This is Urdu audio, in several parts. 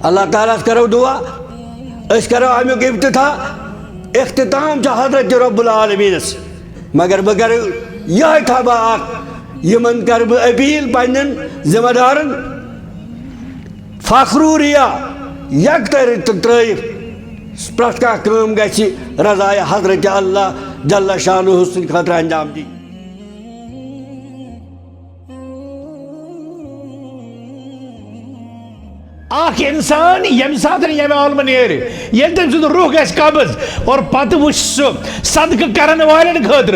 اللہ تعالیٰ کرو دعا اس کرو امیک اختتام حضرت رب العالمینس مگر بہ کر یہ تھا یمن کر بہ اپیل پنن ذمہ دارن فخروریا یک ترائف پرت کم گی رضائے حضرت اللہ جل شانہ سن خاطر انجام دی. اخ انسان یم سات یم عالم نیر یل تم سن روح گھس قبض اور پتہ وچ سہ صدقہ کرن والن خاطر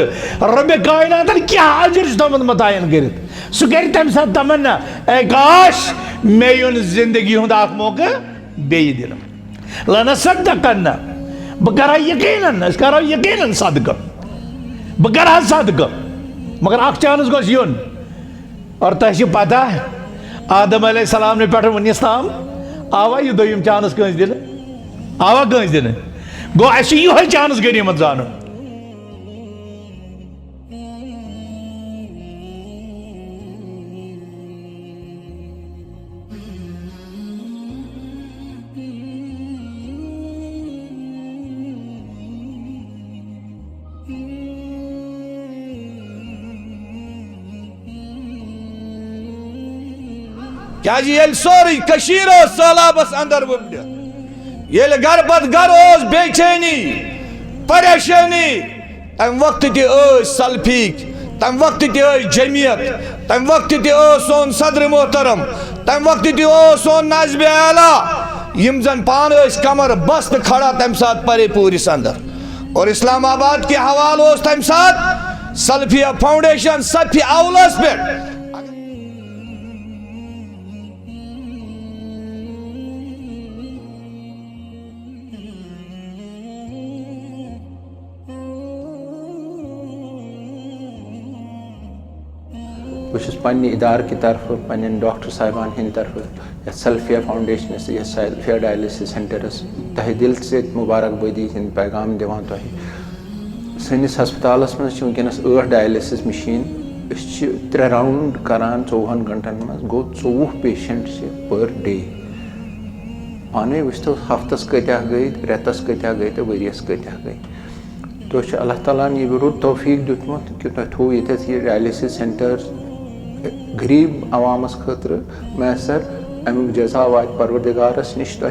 رب کائنات کیا اجر تمن متعین کرت سہ کر تم سات تمنا اے کاش مے یون زندگی ہند اخ موقع بی دن لنصدقن بہ کرا یقینا اس کرو یقینا صدقہ بہ کرا صدقہ مگر اخ چانس گوس یون اور تہ پتہ آدم علیہ السلام نے پہ ونس تام آوا یہ دویم چانس کنس دن آوا کنس دن گو اس یہ چانس غنیمت زان. کیا جی یل سوری کشیر سہلابس اندر وبڈت یل گر پت گر بے چینی پریشانی تم وقت تہ سلفیک تم وقت تہ جمعیت تم وقت تہ سون صدر محترم تم وقت تہ سون ناظم اعلی یم زن پان کمر بست کھڑا تم سات پرے پورس اندر اور اسلام آباد کے حوالہ تم سات سلفیہ فاؤنڈیشن صفی اولس پہ. بس پنہ ادار کی طرف پن ڈاکٹر صاحبان ہند طرف سلفیہ فاؤنڈیشنس یہ سلفیہ ڈائلسس سینٹرس تہ دل سے مبارکبادی ہند پیغام دیوان تہ سنس ہسپتالس مز ونکس 8 ڈائلسس مشین اس 3 راؤنڈ کران 24 گھنٹن مز گو 24 پیشنٹ پر ڈے پانے وچتو ہفتس کتیا گئی ریتس کتیا گئی تو وریس کتیا گئی تو اللہ تعالیٰ نے یہ رود توفیق دیتمت کہ تہ تھو یہ ڈائلسس سینٹر غریب عوامس خاطر میسر امیک جزا وات پروردگارس نش تہ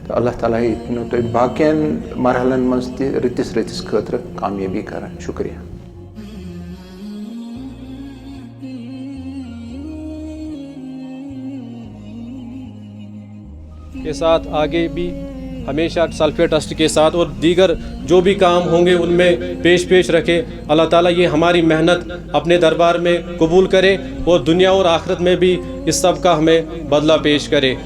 تو اللہ تعالیٰ یہ تہ باقین مرحلن مز تہ رتس رتس خاطر کامیابی کران. شکریہ. کے ساتھ آگے بھی ہمیشہ سلفیہ ٹرسٹ کے ساتھ اور دیگر جو بھی کام ہوں گے ان میں پیش رکھے. اللہ تعالیٰ یہ ہماری محنت اپنے دربار میں قبول کرے اور دنیا اور آخرت میں بھی اس سب کا ہمیں بدلہ پیش کرے.